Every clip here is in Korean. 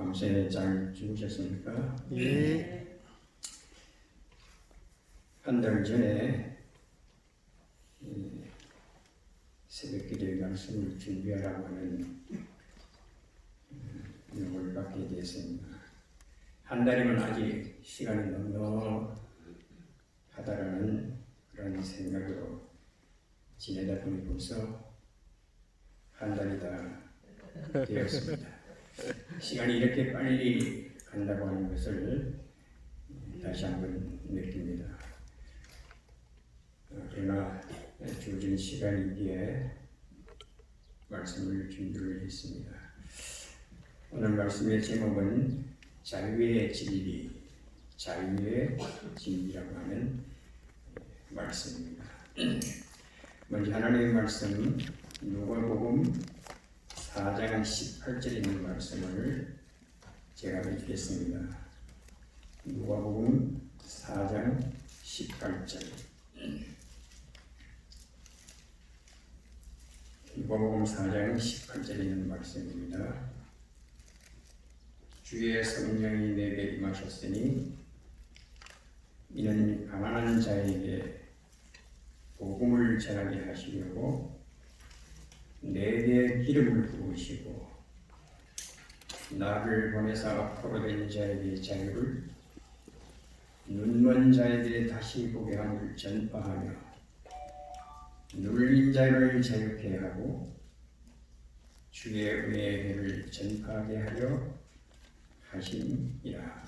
밤새 잘 주무셨습니까? 예. 한 달 전에 새벽기도의 말씀을 준비하라고 하는 명을 받게 되었습니다. 한 달이면 아직 시간이 넉넉하다라는 그런 생각으로 지내다 보니 벌써 한 달이 다 되었습니다. 시간이 이렇게 빨리 간다고 하는 것을 다시 한번 느낍니다. 그러나 주어진 시간이기에 말씀을 준비를 했습니다. 오늘 말씀의 제목은 자유의 진리라고 하는 말씀입니다. 먼저 하나님의 말씀 누가복음 4장 18절에 있는 말씀을 제가 읽겠습니다. 누가복음 4장 18절. 누가복음 4장 18절에 있는 말씀입니다. 주의 성령이 내게 임하셨으니 이는 가난한 자에게 복음을 전하게 하시려고 내게 기름을 부으시고 나를 보내사 포로된 자에게 자유를 눈먼 자에게 다시 보게 함을 전파하며 눌린 자를 자유케 하고 주의 은혜의 해를 전파하게 하려 하심이라.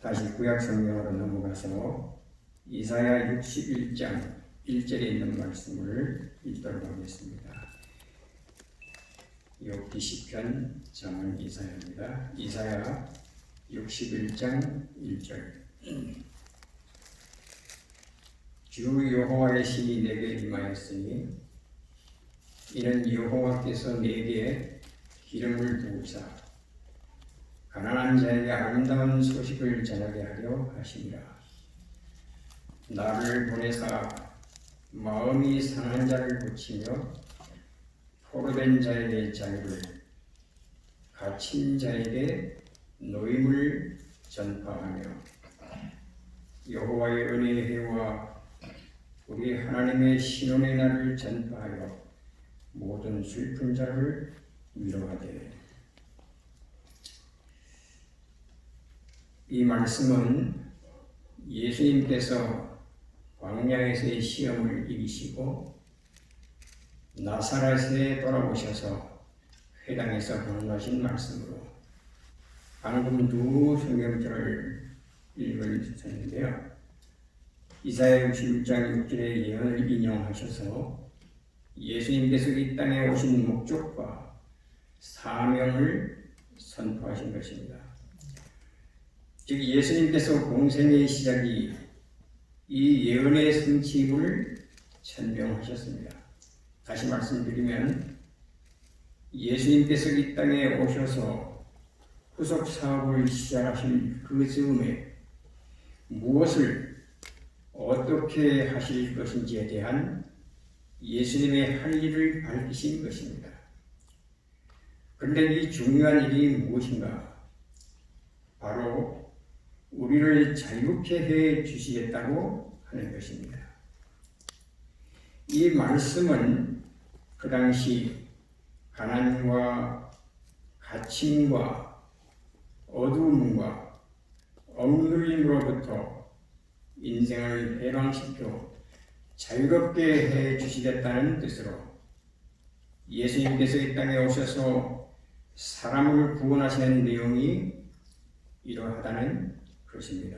다시 구약 성경으로 넘어가서 이사야 61장 1절에 있는 말씀을 읽도록 하겠습니다. 욥기 시편 전문 이사야입니다. 이사야 61장 1절. 주 여호와의 신이 내게 임하였으니 이는 여호와께서 내게 기름을 부으사 가난한 자에게 아름다운 소식을 전하게 하려 하시니라. 나를 보내사 마음이 상한 자를 고치며 포로된 자에게 자유를 갇힌 자에게 노임을 전파하며 여호와의 은혜의 해와 우리 하나님의 신원의 날을 전파하여 모든 슬픈 자를 위로하되. 이 말씀은 예수님께서 광야에서의 시험을 이기시고 나사렛에 돌아오셔서 회당에서 강론하신 말씀으로 방금 두 성경절을 읽어주셨는데요. 이사야 61장 6절의 예언을 인용하셔서 예수님께서 이 땅에 오신 목적과 사명을 선포하신 것입니다. 즉 예수님께서 공생의 시작이 이 예언의 성취임을 천명하셨습니다. 다시 말씀드리면 예수님께서 이 땅에 오셔서 후속 사업을 시작하실 그 즈음에 무엇을 어떻게 하실 것인지에 대한 예수님의 할 일을 밝히신 것입니다. 그런데 이 중요한 일이 무엇인가? 바로 우리를 자유케 해 주시겠다고 하는 것입니다. 이 말씀은 그 당시 가난과 갇힘과 어두움과 억눌림으로부터 인생을 해방시켜 자유롭게 해 주시겠다는 뜻으로 예수님께서 이 땅에 오셔서 사람을 구원하시는 내용이 이러하다는 것입니다.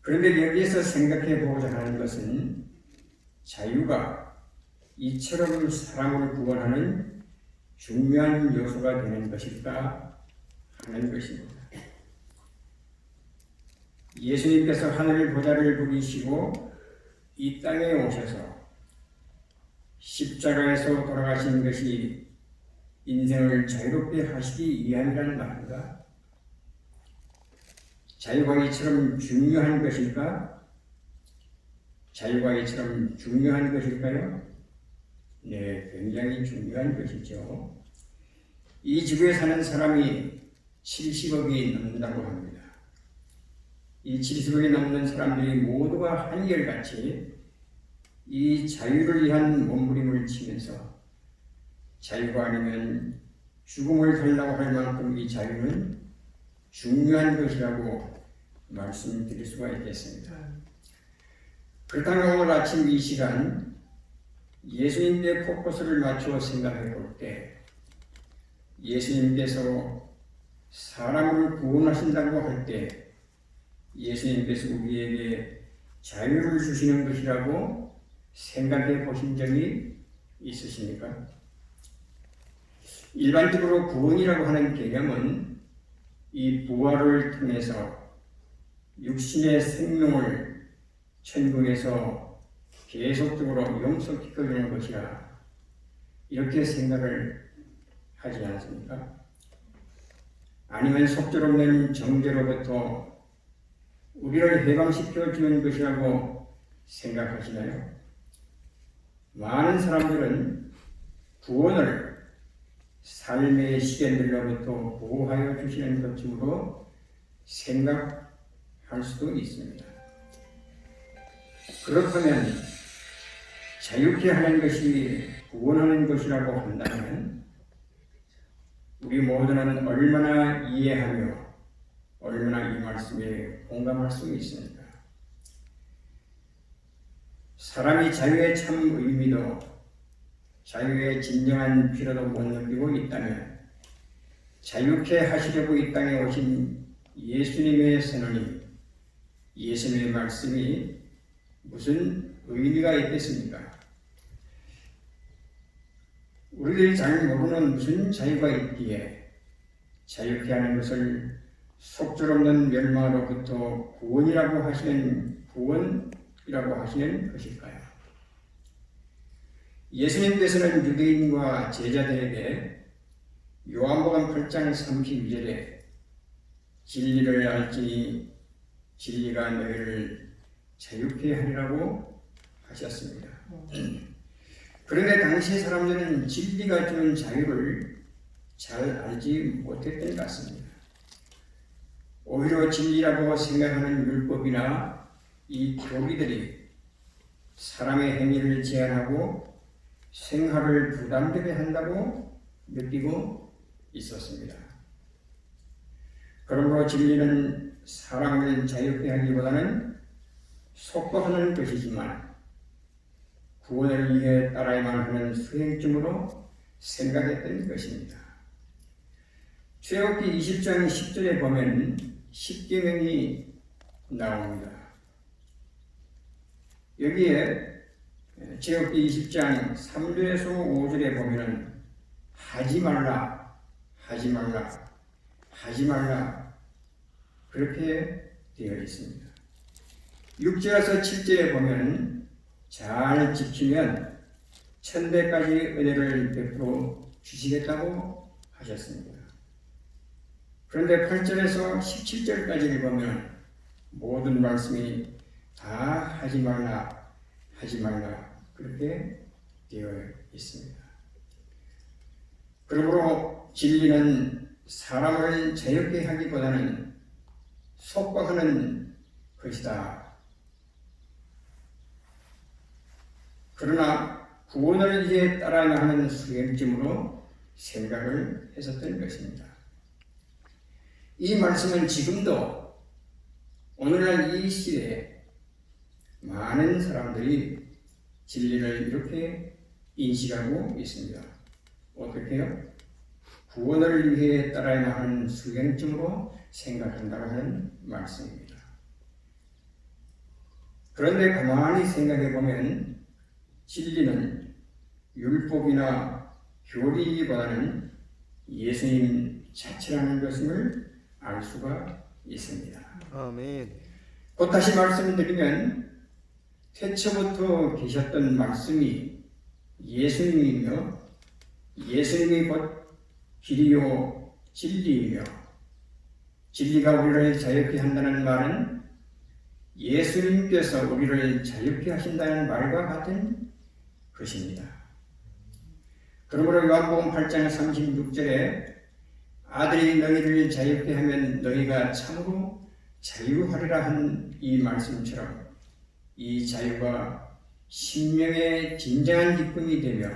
그런데 여기에서 생각해 보고자 하는 것은 자유가 이처럼 사람을 구원하는 중요한 요소가 되는 것일까 하는 것입니다. 예수님께서 하늘 보좌를 부리시고 이 땅에 오셔서 십자가에서 돌아가신 것이 인생을 자유롭게 하시기 위함이라는 말인가? 자유가 이처럼 중요한 것일까? 자유가 이처럼 중요한 것일까요? 네, 굉장히 중요한 것이죠. 이 지구에 사는 사람이 70억이 넘는다고 합니다. 이 70억이 넘는 사람들이 모두가 한결같이 이 자유를 위한 몸부림을 치면서 자유가 아니면 죽음을 달라고 할 만큼 이 자유는 중요한 것이라고 말씀드릴 수가 있겠습니다. 그렇다면 오늘 아침 이 시간 예수님께 포커스를 맞추어 생각해 볼 때 예수님께서 사람을 구원하신다고 할 때 예수님께서 우리에게 자유를 주시는 것이라고 생각해 보신 적이 있으십니까? 일반적으로 구원이라고 하는 개념은 이 부활을 통해서 육신의 생명을 천국에서 계속적으로 영속시켜주는 것이라 이렇게 생각을 하지 않습니까? 아니면 속절없는 정죄로부터 우리를 해방시켜 주는 것이라고 생각하시나요? 많은 사람들은 구원을 삶의 시련들로부터 보호하여 주시는 것으로 생각할 수도 있습니다. 그렇다면 자유케 하는 것이 구원하는 것이라고 한다면 우리 모두는 얼마나 이해하며 얼마나 이 말씀에 공감할 수 있습니까? 사람이 자유의 참 의미도 자유의 진정한 필요도 못 느끼고 있다면 자유케 하시려고 이 땅에 오신 예수님의 선언이 예수님의 말씀이 무슨 의미가 있겠습니까? 우리들이 잘 모르는 무슨 자유가 있기에 자유케 하는 것을 속절없는 멸망으로부터 구원이라고 하시는 것일까요? 예수님께서는 유대인과 제자들에게 요한복음 8장 32절에 진리를 알지니 진리가 너희를 자유케 하리라고 하셨습니다. 그런데 당시 사람들은 진리가 주는 자유를 잘 알지 못했던 것 같습니다. 오히려 진리라고 생각하는 율법이나 이 교리들이 사람의 행위를 제한하고 생활을 부담되게 한다고 느끼고 있었습니다. 그러므로 진리는 사람을 자유케 하기보다는 속박하는 것이지만 구원을 위해 따라야만 하는 수행쯤으로 생각했던 것입니다. 출애굽기 20장 10절에 보면 십계명이 나옵니다. 여기에 출애굽기 20장 3절에서 5절에 보면 하지 말라, 하지 말라, 하지 말라 그렇게 되어 있습니다. 6절에서 7절에 보면 잘 지키면 천대까지 은혜를 베풀어 주시겠다고 하셨습니다. 그런데 8절에서 17절까지를 보면 모든 말씀이 다 하지 말라, 하지 말라 그렇게 되어 있습니다. 그러므로 진리는 사람을 자유케 하기보다는 속박하는 것이다. 그러나 구원을 위해 따라야 하는 수행쯤으로 생각을 했었던 것입니다. 이 말씀은 지금도 오늘날 이 시대에 많은 사람들이 진리를 이렇게 인식하고 있습니다. 어떻게요? 구원을 위해 따라야 하는 수행쯤으로 생각한다고 하는 말씀입니다. 그런데 가만히 생각해 보면 진리는 율법이나 교리보다는 예수님 자체라는 것을 알 수가 있습니다. 아멘. 곧 다시 말씀드리면 태초부터 계셨던 말씀이 예수님이며 예수님이 곧 길이요 진리이며 진리가 우리를 자유케 한다는 말은 예수님께서 우리를 자유케 하신다는 말과 같은 것입니다. 그러므로 요한복음 8장 36절에 아들이 너희를 자유케 하면 너희가 참으로 자유하리라 한 이 말씀처럼 이 자유가 심령의 진정한 기쁨이 되며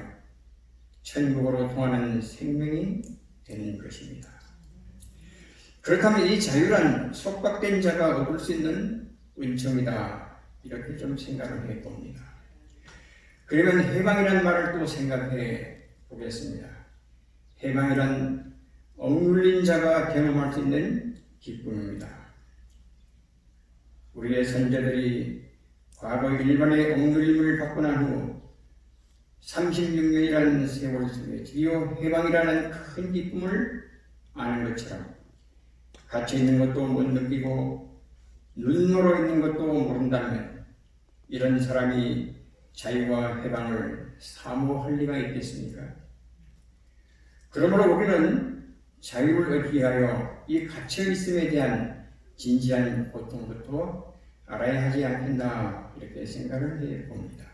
천국으로 통하는 생명이 되는 것입니다. 그렇다면 이 자유란 속박된 자가 얻을 수 있는 은총이다, 이렇게 좀 생각을 해봅니다. 그러면 해방이라는 말을 또 생각해 보겠습니다. 해방이란 억눌린 자가 경험할 수 있는 기쁨입니다. 우리의 선조들이 과거 일본의 억눌림을 받고 난 후 36년이라는 세월 속에 드디어 해방이라는 큰 기쁨을 아는 것처럼 갇혀 있는 것도 못 느끼고 눈으로 있는 것도 모른다면 이런 사람이 자유와 해방을 사모할 리가 있겠습니까? 그러므로 우리는 자유를 얻기 위하여 이 갇혀 있음에 대한 진지한 고통부터 알아야 하지 않겠나, 이렇게 생각을 해봅니다.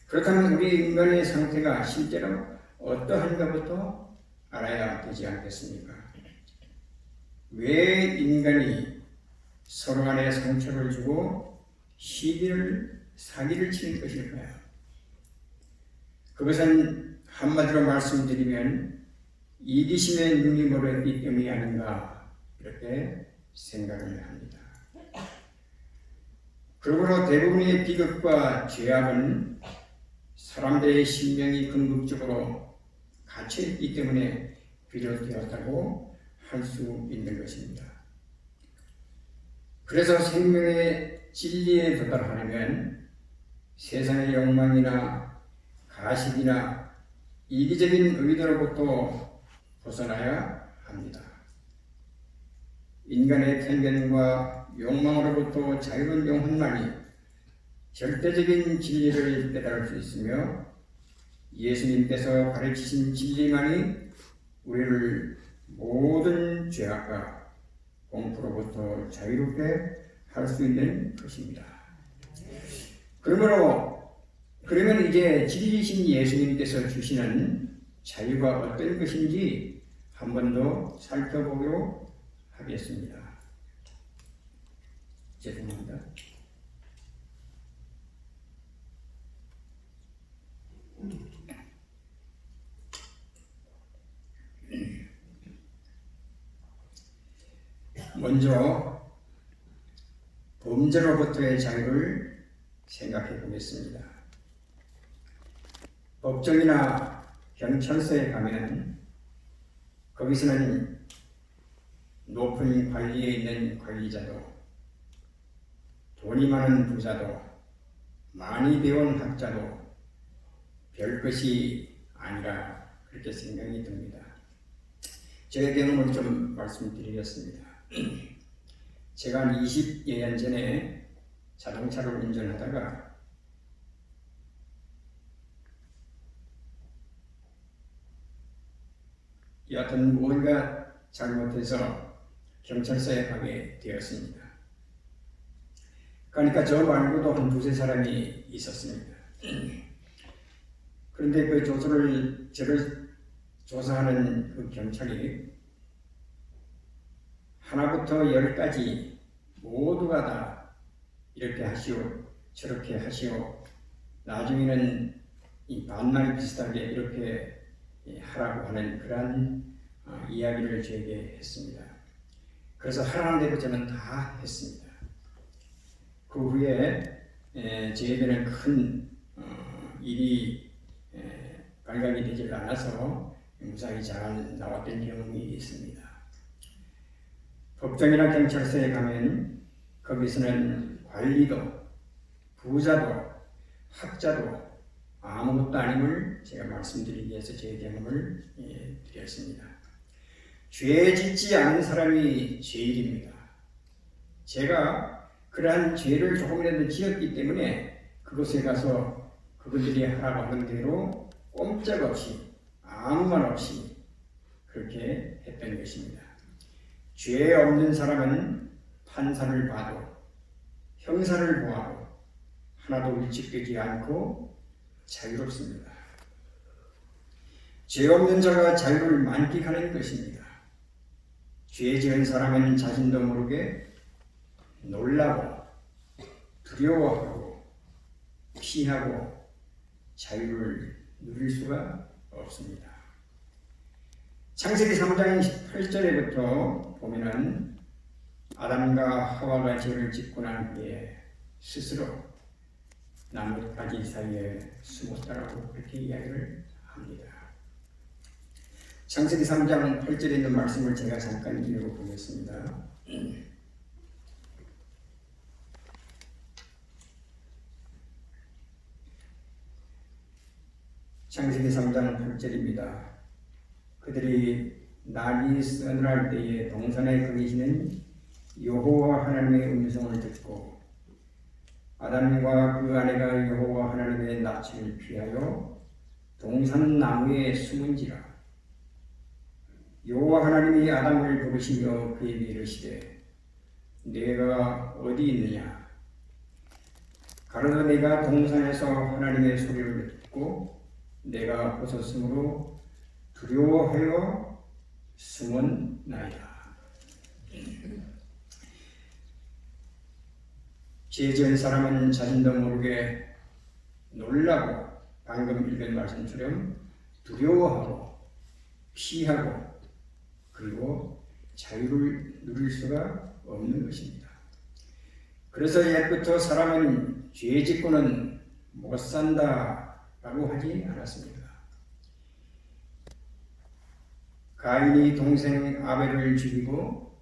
그렇다면 우리 인간의 상태가 실제로 어떠한가부터 알아야 되지 않겠습니까? 왜 인간이 서로 간에 상처를 주고 사기를 치는 것일까요? 그것은 한마디로 말씀드리면 이기심의 눈이 멀었기 때문이 아닌가, 이렇게 생각을 합니다. 그러므로 대부분의 비극과 죄악은 사람들의 심령이 궁극적으로 갇혀있기 때문에 비롯되었다고 할 수 있는 것입니다. 그래서 생명의 진리에 도달하려면 세상의 욕망이나 가식이나 이기적인 의도로부터 벗어나야 합니다. 인간의 편견과 욕망으로부터 자유로운 영혼만이 절대적인 진리를 깨달을 수 있으며 예수님께서 가르치신 진리만이 우리를 모든 죄악과 공포로부터 자유롭게 할 수 있는 것입니다. 그러면 이제 진리이신 예수님께서 주시는 자유가 어떤 것인지 한 번 더 살펴보도록 하겠습니다. 죄송합니다. 먼저 범죄로부터의 자유를 생각해 보겠습니다. 법정이나 경찰서에 가면 거기서는 높은 관리에 있는 관리자도, 돈이 많은 부자도, 많이 배운 학자도 별것이 아니라 그렇게 생각이 듭니다. 제 경험을 좀 말씀드리겠습니다. 제가 한 20여 년 전에 자동차를 운전하다가 여하튼 뭔가 잘못해서 경찰서에 가게 되었습니다. 그러니까 저 말고도 한 두세 사람이 있었습니다. 그런데 그 저를 조사하는 그 경찰이 하나부터 10까지 모두가 다 이렇게 하시오, 저렇게 하시오, 나중에는 이 반말 비슷하게 이렇게 하라고 하는 그러한 이야기를 저에게 했습니다. 그래서 하라는 대로 저는 다 했습니다. 그 후에 저에게는 큰 일이 발각이 되질 않아서 무사히 잘 나왔던 경험이 있습니다. 법정이나 경찰서에 가면 거기서는 관리도, 부자도, 학자도 아무것도 아님을 제가 말씀드리기 위해서 제 경험을 드렸습니다. 죄 짓지 않은 사람이 죄인입니다. 제가 그러한 죄를 조금이라도 지었기 때문에 그곳에 가서 그분들이 하라고 하는 대로 꼼짝없이 아무 말 없이 그렇게 했던 것입니다. 죄 없는 사람은 판사를 봐도 형사를 보아도 하나도 위축되지 않고 자유롭습니다. 죄 없는 자가 자유를 만끽하는 것입니다. 죄 지은 사람은 자신도 모르게 놀라고 두려워하고 피하고 자유를 누릴 수가 없습니다. 창세기 3장 8절에부터 보면은 아담과 하와가 죄를 짓고 난 후에 스스로 나뭇가지 사이에 숨었다라고 그렇게 이야기를 합니다. 창세기 3장 8절에 있는 말씀을 제가 잠깐 읽어보겠습니다. 창세기 3장 8절입니다. 그들이 날이 서늘할 때에 동산에 거기시는 여호와 하나님의 음성을 듣고 아담과 그 아내가 여호와 하나님의 낯을 피하여 동산 나무에 숨은지라. 여호와 하나님이 아담을 부르시며 그에게 이르시되 내가 어디 있느냐? 가로되 내가 동산에서 하나님의 소리를 듣고 내가 벗었으므로 두려워하여 숨었나이다. 죄 지은 사람은 자신도 모르게 놀라고 방금 읽은 말씀처럼 두려워하고 피하고 그리고 자유를 누릴 수가 없는 것입니다. 그래서 옛부터 사람은 죄 짓고는 못 산다라고 하지 않았습니다. 가인이 동생 아벨을 죽이고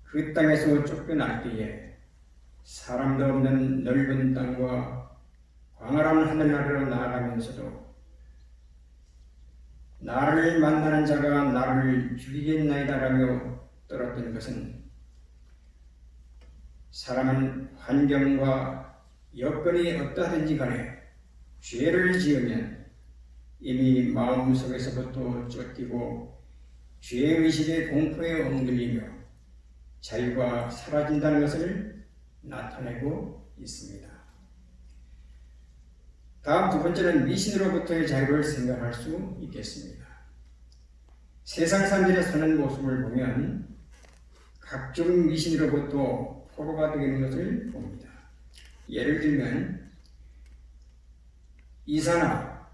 그 땅에서 쫓겨날 때에 사람도 없는 넓은 땅과 광활한 하늘 아래로 나아가면서도 나를 만나는 자가 나를 죽이겠나이다라며 떨었던 것은 사람은 환경과 여건이 어떠하든지 간에 죄를 지으면 이미 마음속에서부터 쫓기고 죄의식의 공포에 엉들리며 자유가 사라진다는 것을 나타내고 있습니다. 다음 두 번째는 미신으로부터의 자유를 생각할 수 있겠습니다. 세상 사람들이 사는 모습을 보면 각종 미신으로부터 포로가 되는 것을 봅니다. 예를 들면 이사나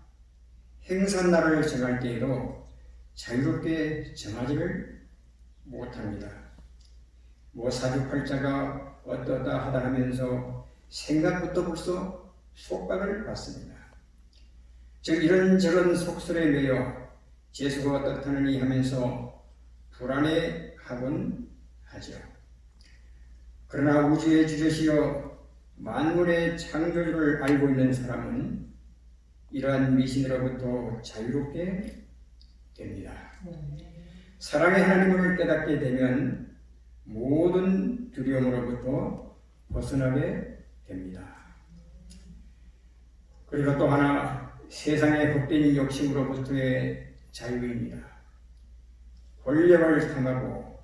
행사날을 정할 때에도 자유롭게 정하지를 못합니다. 사주팔자가 어떠다 하다 하면서 생각부터 벌써 속박을 받습니다. 즉 이런저런 속설에 매여 재수가 어떻다느니 하면서 불안해하곤 하죠. 그러나 우주의 주제시여 만물의 창조주를 알고 있는 사람은 이러한 미신으로부터 자유롭게 됩니다. 사랑의 하나님을 깨닫게 되면 모든 두려움으로부터 벗어나게 됩니다. 그리고 또 하나 세상의 헛된 욕심으로부터의 자유입니다. 권력을 탐하고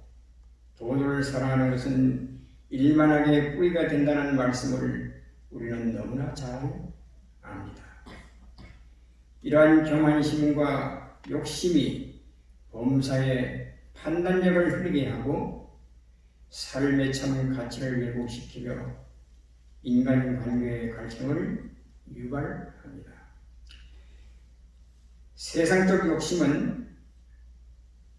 돈을 사랑하는 것은 일만하게 뿌리가 된다는 말씀을 우리는 너무나 잘 압니다. 이러한 교만심과 욕심이 범사의 판단력을 흐리게 하고 삶의 참 가치를 왜곡시키며 인간관계의 갈등을 유발합니다. 세상적 욕심은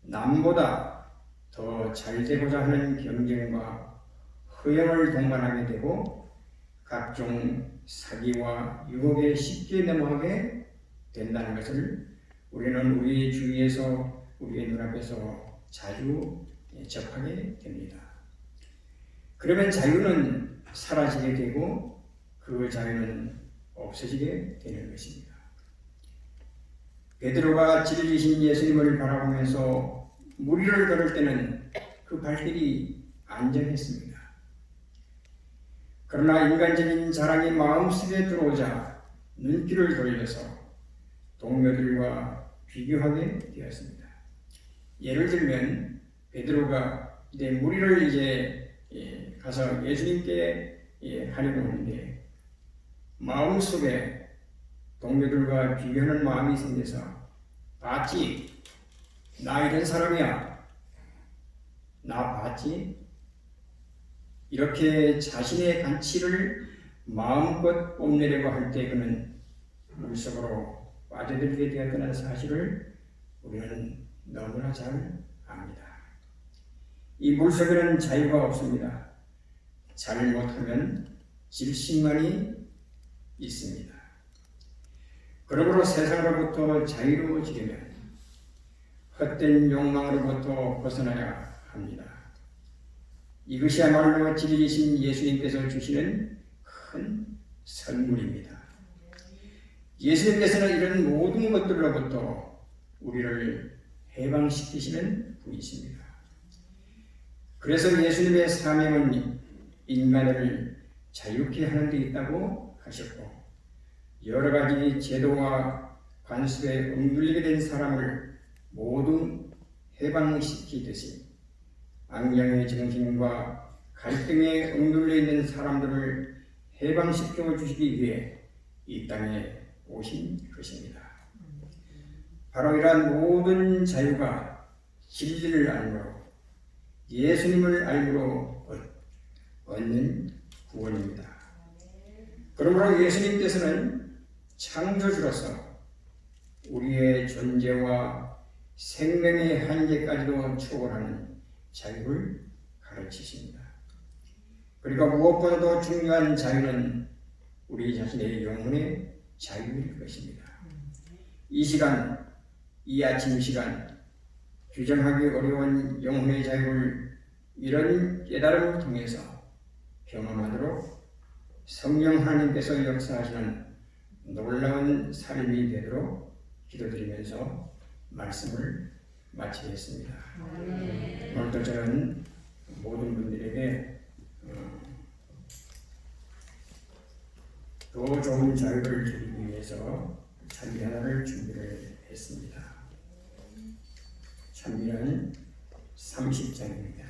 남보다 더 잘되고자 하는 경쟁과 허영을 동반하게 되고 각종 사기와 유혹에 쉽게 넘어가게 된다는 것을 우리는 우리 주위에서 우리의 눈앞에서 자주 접하게 됩니다. 그러면 자유는 사라지게 되고 그 자유는 없어지게 되는 것입니다. 베드로가 진리이신 예수님을 바라보면서 물 위를 걸을 때는 그 발길이 안전했습니다. 그러나 인간적인 자랑이 마음속에 들어오자 눈길을 돌려서 동료들과 비교하게 되었습니다. 예를 들면 베드로가 이제 물 위를 가서 예수님께 하려고 하는데 마음속에 동료들과 비교하는 마음이 생겨서 봤지? 나 이런 사람이야. 나 봤지? 이렇게 자신의 가치를 마음껏 뽐내려고 할 때 그는 물속으로 빠져들게 되었다는 사실을 우리는 너무나 잘 압니다. 이 물속에는 자유가 없습니다. 잘못하면 질식만이 있습니다. 그러므로 세상으로부터 자유로워지려면 헛된 욕망으로부터 벗어나야 합니다. 이것이야말로 진리이신 예수님께서 주시는 큰 선물입니다. 예수님께서는 이런 모든 것들로부터 우리를 해방시키시는 분이십니다. 그래서 예수님의 사명은 인간을 자유케 하는 데 있다고 하셨고, 여러 가지 제도와 관습에 억눌리게 된 사람을 모두 해방시키듯이 악령의 정신과 갈등에 억눌려 있는 사람들을 해방시켜 주시기 위해 이 땅에 오신 것입니다. 바로 이러한 모든 자유가 진리를 알므로 예수님을 알므로 얻는 구원입니다. 그러므로 예수님께서는 창조주로서 우리의 존재와 생명의 한계까지도 초월하는 자유를 가르치십니다. 그리고 무엇보다도 중요한 자유는 우리 자신의 영혼의 자유일 것입니다. 이 시간, 이 아침 시간, 규정하기 어려운 영혼의 자유를 이런 깨달음을 통해서 경험하도록 성령 하나님께서 역사하시는 놀라운 삶이 되도록 기도드리면서 말씀을 마치겠습니다. 오늘도 저는 모든 분들에게 더 좋은 자유를 드리기 위해서 찬미 하나를 준비를 했습니다. 찬미는 30장입니다.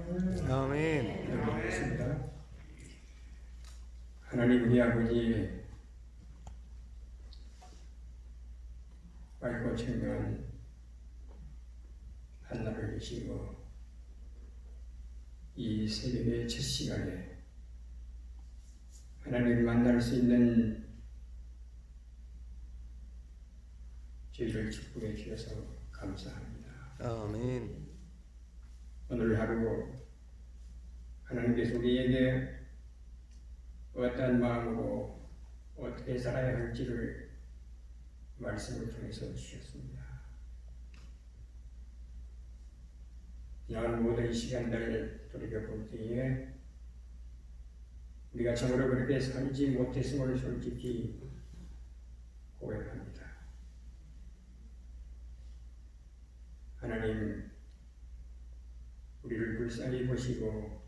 아멘. 기도하겠습니다. 하나님 우리 아버지, 밝고 청명한 한날을 주시고 이 새벽의 첫 시간에 하나님을 만날 수 있는 저희를 축복해 주셔서 감사합니다. 아멘. 오늘 하루 하나님께서 우리에게 어떠한 마음으로 어떻게 살아야 할지를 말씀을 통해서 주셨습니다. 지난 모든 시간들을 돌이켜볼 때에 우리가 참으로 그렇게 살지 못했음을 솔직히 고백합니다. 하나님, 우리를 불쌍히 보시고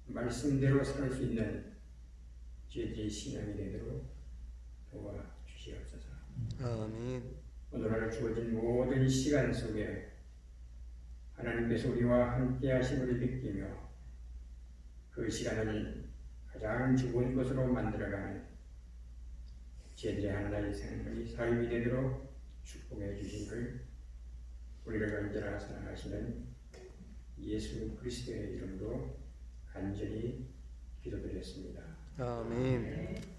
말씀대로 살 수 있는 죄의 신앙이 되도록 도와주시옵소서. 아멘. 오늘 하루 주어진 모든 시간 속에 하나님께서 우리와 함께 하심을 느끼며 그 시간을 가장 좋은 것으로 만들어가는 제대의 하나의 생활이 삶이 되도록 축복해 주시기를 우리를 언제나 사랑하시는 예수 그리스도의 이름으로 간절히 기도드렸습니다. 아멘.